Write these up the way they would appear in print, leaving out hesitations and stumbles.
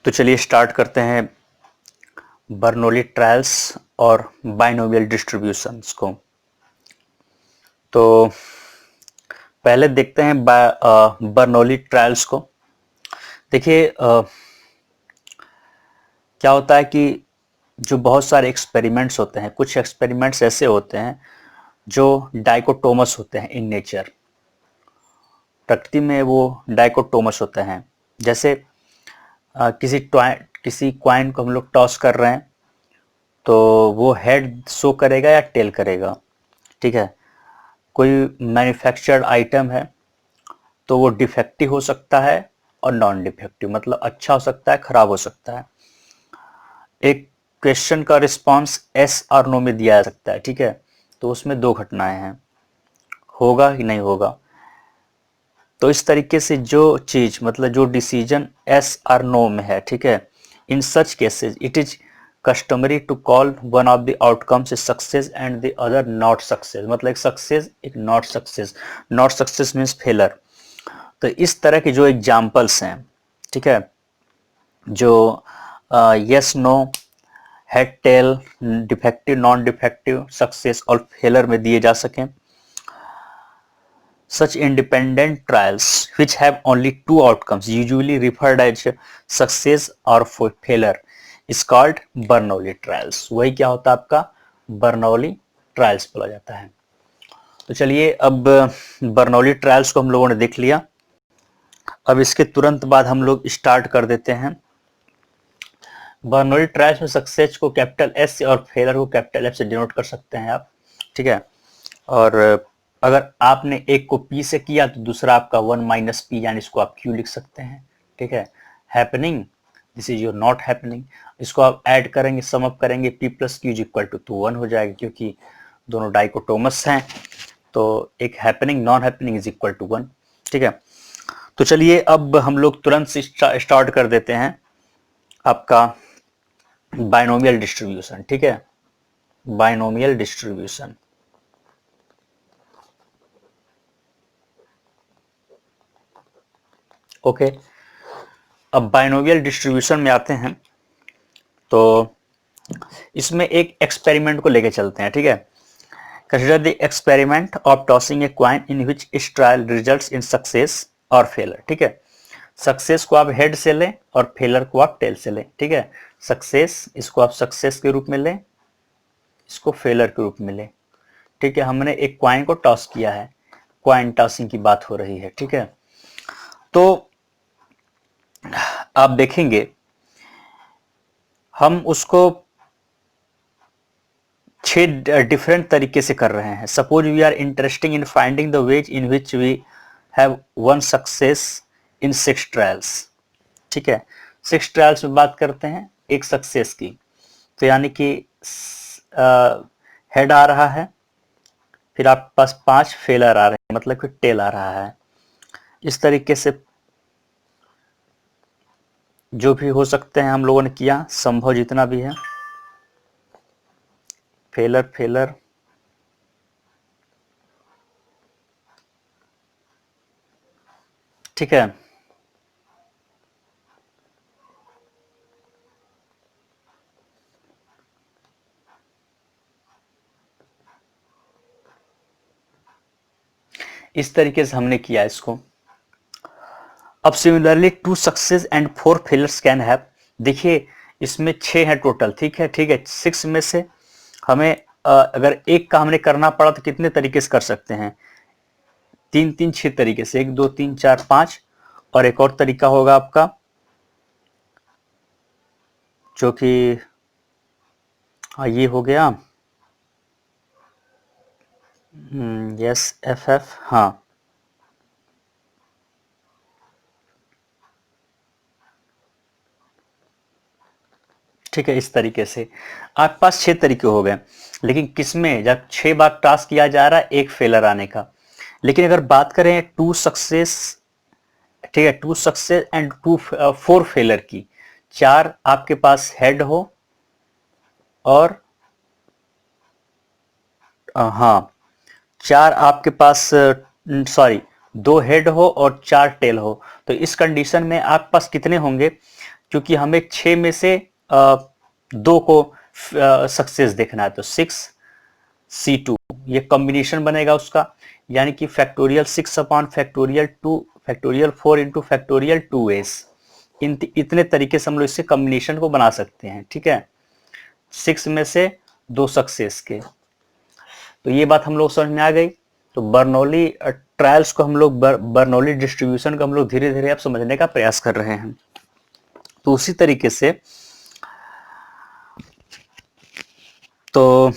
तो चलिए स्टार्ट करते हैं बर्नौली ट्रायल्स और बाइनोमियल डिस्ट्रीब्यूशंस को। तो पहले देखते हैं बर्नौली ट्रायल्स को। देखिए क्या होता है कि जो बहुत सारे एक्सपेरिमेंट्स होते हैं, कुछ एक्सपेरिमेंट्स ऐसे होते हैं जो डाइकोटोमस होते हैं इन नेचर, प्रकृति में वो डाइकोटोमस होते हैं। जैसे किसी क्वाइन को हम लोग टॉस कर रहे हैं तो वो हेड शो करेगा या टेल करेगा, ठीक है। कोई मैन्युफैक्चर्ड आइटम है तो वो डिफेक्टिव हो सकता है और नॉन डिफेक्टिव, मतलब अच्छा हो सकता है, खराब हो सकता है। एक क्वेश्चन का रिस्पांस एस और नो में दिया जा सकता है, ठीक है। तो उसमें दो घटनाएं हैं, होगा कि नहीं होगा। तो इस तरीके से जो चीज, मतलब जो डिसीजन एस और नो में है, ठीक है, in such cases it is customary to call one of the outcomes is success and the other not success, मतलब एक सक्सेस एक not success. Not success means failure. तो इस तरह के जो एग्जाम्पल्स हैं, ठीक है, जो yes no, head tail, defective, non defective, success और फेलर में दिए जा सकें, such independent trials which have only two outcomes usually referred as success or failure is called Bernoulli trials. वही क्या होता है आपका बर्नौली ट्रायल्स बोला जाता है। तो चलिए अब बर्नौली ट्रायल्स को हम लोगों ने देख लिया। अब इसके तुरंत बाद हम लोग स्टार्ट कर देते हैं। बर्नौली ट्रायल्स में सक्सेस को कैपिटल एस से और फेलर को कैपिटल एफ से डिनोट कर सकते हैं आप, ठीक है। और अगर आपने एक को P से किया तो दूसरा आपका 1 माइनस P, यानी इसको आप Q लिख सकते हैं, ठीक है। Happening, this is your not happening. इसको आप ऐड करेंगे, सम अप करेंगे, P plus Q is equal to 1 हो जाएगा, क्योंकि दोनों डाइकोटोमस हैं। तो एक happening non happening is equal to 1, ठीक है। तो चलिए अब हम लोग तुरंत से स्टार्ट कर देते हैं आपका बाइनोमियल डिस्ट्रीब्यूशन, ठीक है। Binomial distribution, okay. अब बाइनोमियल डिस्ट्रीब्यूशन में आते हैं तो इसमें एक एक्सपेरिमेंट को लेके चलते हैं, ठीक है। Consider the experiment of tossing a coin in which each trial results in success और फेलर, ठीक है। सक्सेस को आप हेड से लें और फेलर को आप टेल से लें, ठीक है। सक्सेस, इसको आप सक्सेस के रूप में लें, इसको फेलर के रूप में लें, ठीक है। हमने एक क्वाइन को टॉस किया है, क्वाइन टॉसिंग की बात हो रही है, ठीक है। तो आप देखेंगे हम उसको 6 डिफरेंट तरीके से कर रहे हैं। Suppose we are interesting in finding the ways in which we have one success in 6 trials, ठीक है। 6 ट्रायल्स में बात करते हैं एक सक्सेस की, तो यानी कि हेड आ रहा है, फिर आपके पास 5 फेलर आ रहे हैं, मतलब कि टेल आ रहा है। इस तरीके से जो भी हो सकते हैं हम लोगों ने किया, संभव जितना भी है। फेलर फेलर, ठीक है। इस तरीके से हमने किया इसको। अब similarly 2 success and 4 failures can have, देखिए इसमें 6 है टोटल, ठीक है, ठीक है। 6 में से हमें अगर एक का हमने करना पड़ा तो कितने तरीके से कर सकते हैं, 3 3 6 तरीके से, 1 2 3 4 5। और एक और तरीका होगा आपका जो कि ये हो गया, यस एफ एफ, हाँ, ठीक है। इस तरीके से आपके पास 6 तरीके हो गए। लेकिन किसमें, जब 6 बार टास्क किया जा रहा है, एक फेलर आने का। लेकिन अगर बात करें 2 सक्सेस, ठीक है, 2 सक्सेस एंड 4 फेलर की, 4 आपके पास हेड हो और हाँ, 4 आपके पास, सॉरी, 2 हेड हो और 4 टेल हो, तो इस कंडीशन में आपके पास कितने होंगे, क्योंकि हमें 6 में से 2 को सक्सेस देखना है, तो 6C2 ये कॉम्बिनेशन बनेगा उसका, यानी कि factorial 6 upon factorial 2 factorial 4 into factorial 2s। इतने तरीके से हम लोग इससे कॉम्बिनेशन को बना सकते हैं, ठीक है, 6 में से 2 सक्सेस के। तो ये बात हम लोग समझ में आ गई। तो बर्नौली ट्रायल्स को हम लोग बर्नौली डिस्ट्रीब्यूशन को हम लोग धीरे धीरे अब समझने का प्रयास कर रहे हैं। तो उसी तरीके से तो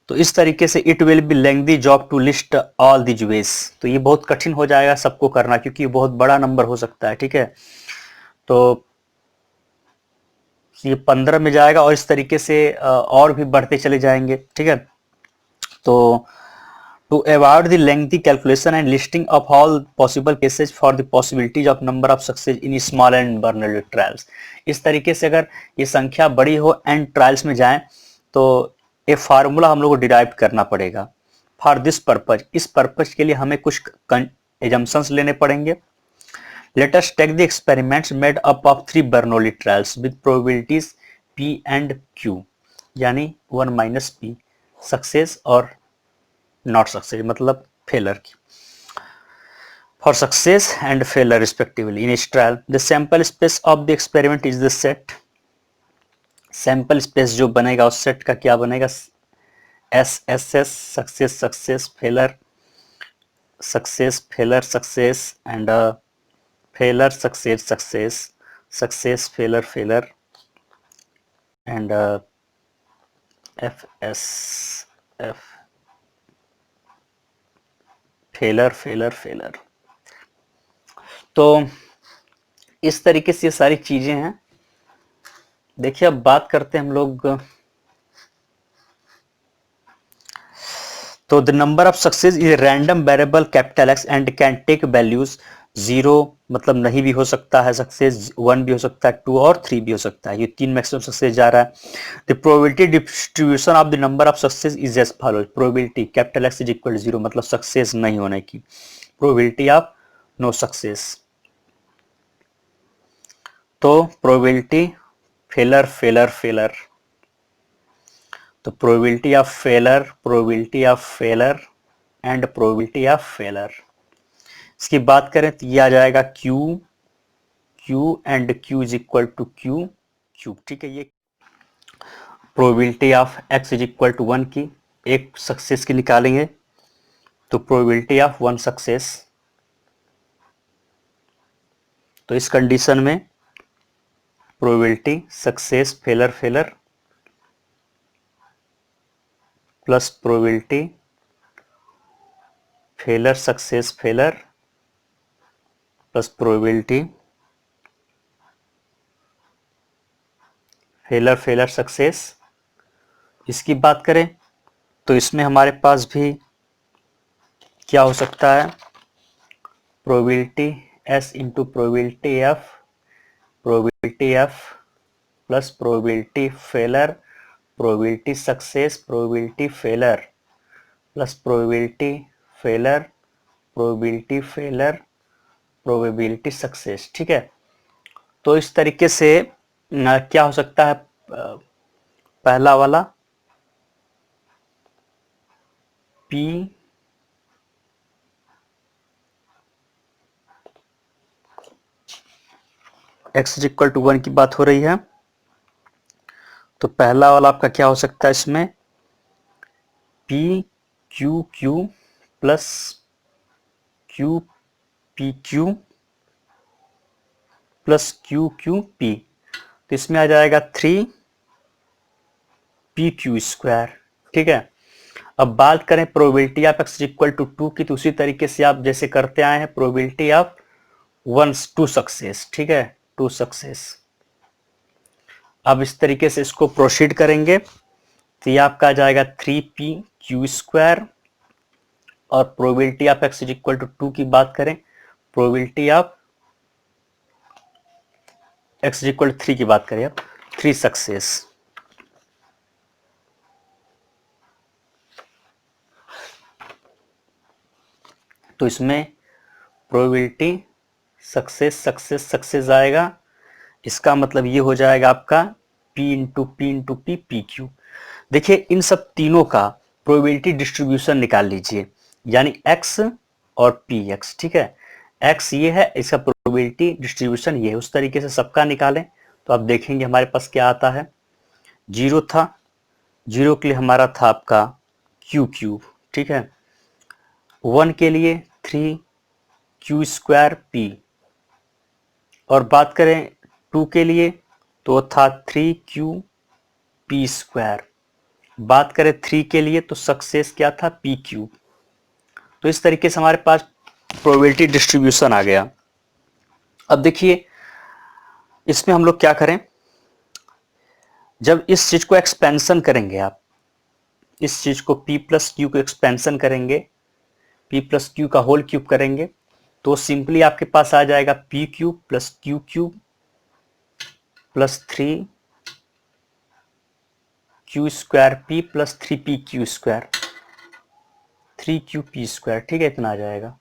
इस तरीके से it will be lengthy job to list all the ways. तो ये बहुत कठिन हो जाएगा सबको करना, क्योंकि ये बहुत बड़ा नंबर हो सकता है, ठीक है। तो ये 15 में जाएगा और इस तरीके से और भी बढ़ते चले जाएंगे, ठीक है। तो to avoid the lengthy calculation and listing of all possible cases for the possibilities of number of success in small and Bernoulli trials, इस तरीके से अगर ये संख्या बड़ी हो एंड ट्रायल्स में जाएं तो एक फार्मूला हम लोग को डिराइव करना पड़ेगा फॉर दिस पर्पज। इस पर्पज के लिए हमें कुछ एजम्पशंस लेने पड़ेंगे। Let us take the experiments made up of 3 Bernoulli trials with probabilities P and Q, यानी 1 माइनस P सक्सेस और नॉट सक्सेस मतलब फेलर की, for success and failure respectively in each trial. The sample space of the experiment is the set. Sample space जो बनेगा उस set का क्या बनेगा, SSS success success failure success failure success and failure success success success failure failure and FSF failure failure failure. तो इस तरीके से ये सारी चीजें हैं। देखिए अब बात करते हैं हम लोग, तो the number of success is random variable capital X and can take values 0 मतलब नहीं भी हो सकता है सक्सेस, 1 भी हो सकता है, 2 और 3 भी हो सकता है। ये 3 मैक्सिमम सक्सेस जा रहा है। The probability distribution of the number of success is as follows. Probability capital X is equal to 0 मतलब सक्सेस नहीं होने की, प्रोबेबिलिटी ऑफ नो सक्सेस। तो प्रोबेबिलिटी फेलर फेलर फेलर, तो probability of failure, probability of failure and probability of failure. इसकी बात करें तो ये आ जाएगा Q and Q is equal to Q cube, ठीक है। ये probability of X is equal to 1 की, एक सक्सेस की निकालेंगे तो प्रोबेबिलिटी ऑफ 1 सक्सेस। तो इस कंडीशन में probability success failure failure plus probability failure success failure plus probability failure failure success. इसकी बात करें तो इसमें हमारे पास भी क्या हो सकता है, probability S into probability F plus probability failure, probability success, probability failure plus probability failure, probability failure, probability success, ठीक है। तो इस तरीके से क्या हो सकता है, पहला वाला P X इक्वल टू 1 की बात हो रही है। तो पहला वाला आपका क्या हो सकता है, इसमें P Q Q plus Q P Q plus Q Q P, तो इसमें आ जाएगा 3PQ स्क्वायर, ठीक है। अब बात करें probability of X equal to 2 की, तो उसी तरीके से आप जैसे करते आए हैं प्रोबेबिलिटी ऑफ 2 सक्सेस, ठीक है, 2 सक्सेस। अब इस तरीके से इसको प्रोसीड करेंगे तो ये आपका आ जाएगा 3PQ स्क्वायर, और probability of X equal to 2 की बात करें, प्रोबेबिलिटी ऑफ X इक्वल 3 की बात करें, अब 3 सक्सेस। तो इसमें प्रोबेबिलिटी सक्सेस सक्सेस सक्सेस आएगा, इसका मतलब ये हो जाएगा आपका P into P into P P Q. देखिए इन सब तीनों का प्रोबेबिलिटी डिस्ट्रीब्यूशन निकाल लीजिए, यानी x और px, ठीक है। x ये है, इसका प्रोबेबिलिटी डिस्ट्रीब्यूशन ये है, उस तरीके से सबका निकालें तो आप देखेंगे हमारे पास क्या आता है। 0 था, 0 के लिए हमारा था आपका क्यू क्यूब, ठीक है। 1 के लिए 3 क्यू स्क्वायर पी, और बात करें 2 के लिए तो था 3 क्यू पी स्क्वायर। बात करें 3 के लिए तो सक्सेस क्या था, पी क्यूब। तो इस तरीके से हमारे पास प्रोबेबिलिटी डिस्ट्रीब्यूशन आ गया। अब देखिए इसमें हम लोग क्या करें, जब इस चीज को एक्सपेंशन करेंगे, आप इस चीज को p प्लस क्यू को एक्सपेंशन करेंगे, p प्लस क्यू का होल क्यूब करेंगे, तो सिंपली आपके पास आ जाएगा p cube plus Q cube plus 3 Q square P plus 3 P Q square, 3 Q P square, ठीक है, इतना आ जाएगा।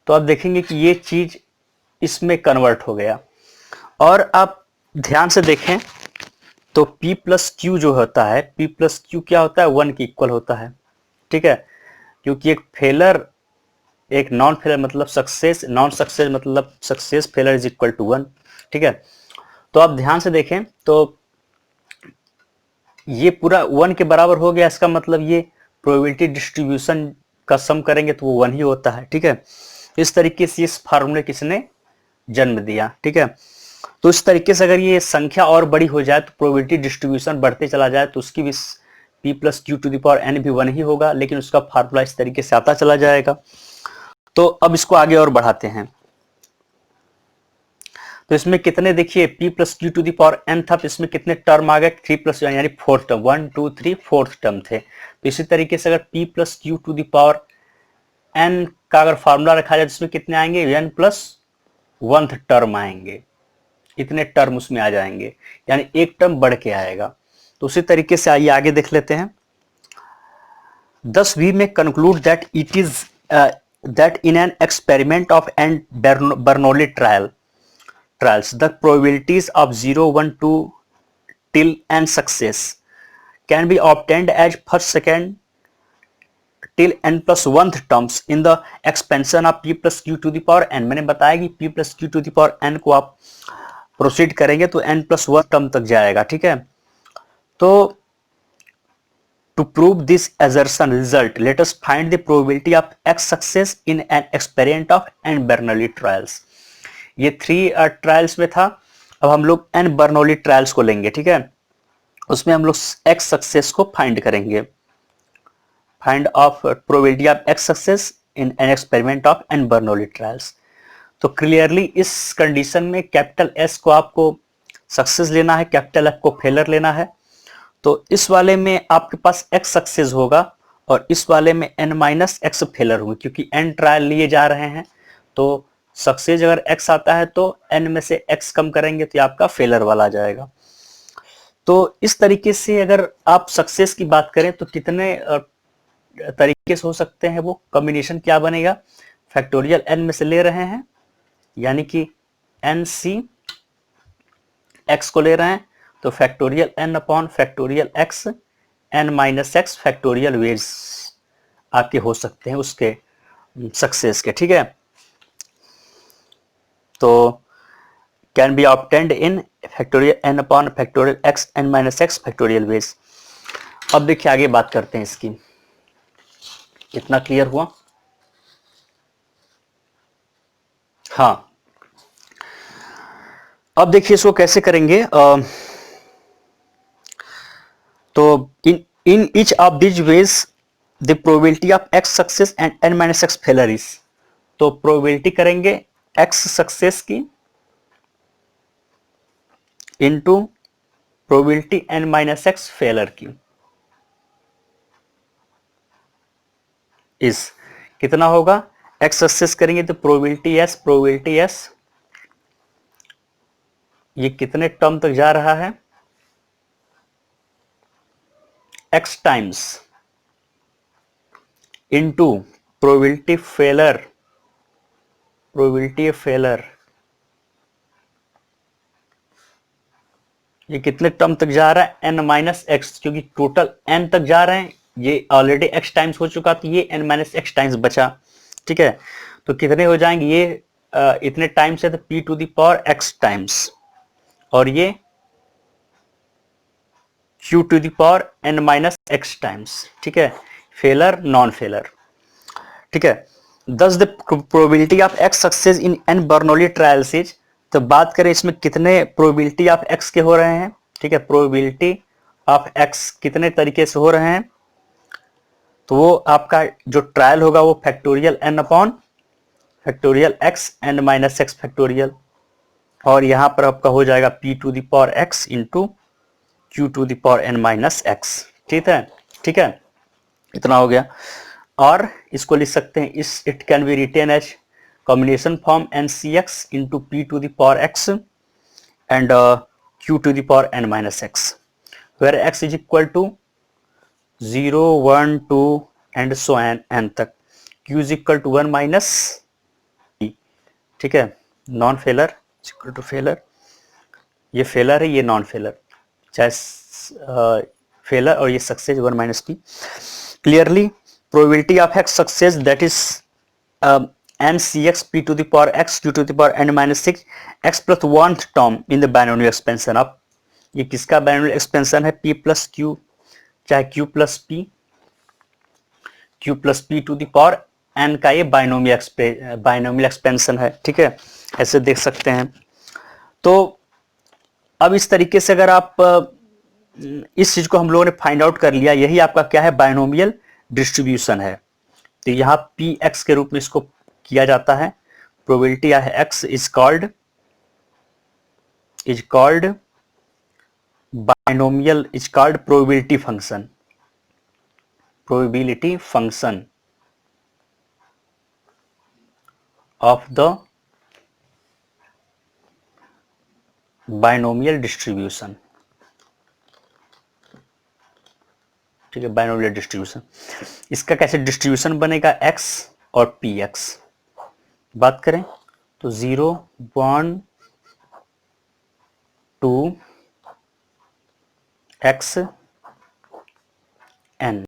तो आप देखेंगे कि ये चीज इसमें कन्वर्ट हो गया। और आप ध्यान से देखें तो p प्लस क्यू जो होता है, p प्लस क्यू क्या होता है, 1 के इक्वल होता है, ठीक है। क्योंकि एक फेलर, एक नॉन फेलर मतलब सक्सेस, नॉन सक्सेस मतलब success, failure is equal to 1, ठीक है। तो आप ध्यान से देखें तो ये पूरा 1 के बराबर हो गया, इसका मतलब ये प्रोबेबिलिटी डिस्ट्रीब्यूशन का सम करेंगे तो वो 1 ही होता है, ठीक है। इस तरीके से इस फार्मूले किसने जन्म दिया, ठीक है। तो इस तरीके से अगर ये संख्या और बड़ी हो जाए तो प्रोबेबिलिटी डिस्ट्रीब्यूशन बढ़ते चला जाए तो उसकी भी p plus q to the power n भी 1 ही होगा, लेकिन उसका फार्मूला इस तरीके से आता चला जाएगा। तो अब इसको आगे और बढ़ाते हैं। तो इसमें कितने, देखिए p plus q to the power n था, तो इसमें कितने टर्म आ गए, 3 प्लस यानी फोर्थ टर्म, 1 2 3 फोर्थ टर्म थे। तो इसी तरीके से अगर p plus q to the power n का अगर फार्मूला रखा जाए तो इसमें कितने आएंगे, n प्लस 1th टर्म आएंगे, इतने टर्म उसमें आ जाएंगे, यानी एक टर्म बढ़ के आएगा। तो उसी तरीके से आइए आगे देख लेते हैं। Thus we may conclude that it is that in an experiment of an Bernoulli trials, the probabilities of 0 1 2 till n success can be obtained as first second till n plus 1th terms in the expansion of p plus q to the power n। मैंने बताया कि p plus q to the power n को आप proceed करेंगे तो n plus 1 term तक जाएगा, ठीक है। तो to prove this assertion result, let us find the probability of x success in an experiment of n Bernoulli trials। ये 3 ट्रायल्स में था, अब हम लोग n बर्नौली ट्रायल्स को लेंगे, ठीक है। उसमें हम लोग x सक्सेस को फाइंड करेंगे, find of probability of x success in an experiment of n Bernoulli trials. तो क्लियरली इस कंडीशन में कैपिटल S को आपको सक्सेस लेना है, कैपिटल F को फेलर लेना है। तो इस वाले में आपके पास x सक्सेस होगा और इस वाले में n माइनस एक्स फेलर होंगे, क्योंकि n ट्रायल लिए जा रहे हैं। तो सक्सेस अगर x आता है तो n में से x कम करेंगे तो आपका फेलर वाला आ जाएगा। तो इस तरीके से अगर आप सक्सेस की बात करें तो कितने तरीके से हो सकते हैं, वो कॉम्बिनेशन क्या बनेगा, फैक्टोरियल n में से ले रहे हैं, यानी कि एन सी एक्स को ले रहे हैं, तो factorial n upon factorial x n minus x factorial veg आपके हो सकते हैं उसके सक्सेस के, ठीक है। तो can be obtained in factorial n upon factorial x n minus x factorial veg. अब देखिए आगे बात करते हैं इसकी, कितना क्लियर हुआ। हाँ, अब देखिए इसको कैसे करेंगे। तो in each of this ways the probability of x success and n minus x failure is. तो प्रोबेबिलिटी करेंगे x सक्सेस की into probability n minus x failure की, इस कितना होगा, x सक्सेस करेंगे तो प्रोबेबिलिटी s ये कितने टर्म तक जा रहा है, x times into probability failure probability of failure, ये कितने टर्म तक जा रहा है, n माइनस एक्स, क्योंकि टोटल n तक जा रहे हैं, ये ऑलरेडी x टाइम्स हो चुका, तो ये n माइनस एक्स टाइम्स बचा। ठीक है, तो कितने हो जाएंगे ये इतने टाइम्स है तो p to the power x times, और ये q to the power n minus x times. ठीक है, फेलर नॉन फेलर। ठीक है, thus the probability of x success in n Bernoulli trials is, तो बात करें इसमें कितने प्रोबेबिलिटी ऑफ एक्स के हो रहे हैं। ठीक है, प्रोबेबिलिटी ऑफ एक्स कितने तरीके से हो रहे हैं, तो वो आपका जो ट्रायल होगा वो factorial n upon factorial x n minus x factorial, और यहां पर आपका हो जाएगा p to the power x into q to the power n minus x. ठीक है, ठीक है, इतना हो गया। और इसको लिख सकते हैं, इस it can be written as combination form NCX into p to the power x and q to the power n minus x, where x is equal to 0 1 2 and so n तक, q is equal to 1 minus p। ठीक है, non failure equal to failure, ये failure है, ये non failure, चाहे failure और ये success 1 minus p। Clearly probability of x success that is NCX p to the power x q to the power n minus 6 x plus 1 term in the binomial expansion of, ये किसका binomial expansion है, p plus q, चाहे q plus p to the power n का ये binomial expansion है। ठीक है, ऐसे देख सकते हैं। तो अब इस तरीके से अगर आप इस चीज को हम लोगों ने फाइंड आउट कर लिया, यही आपका क्या है, बाइनोमियल डिस्ट्रीब्यूशन है। तो यहां पी एक्स के रूप में इसको किया जाता है। प्रोबेबिलिटी है x is called binomial, is called probability function of the binomial distribution. ठीक है, बाइनोमियल डिस्ट्रीब्यूशन, इसका कैसे डिस्ट्रीब्यूशन बनेगा, x और px। बात करें तो 0 1 2 x n,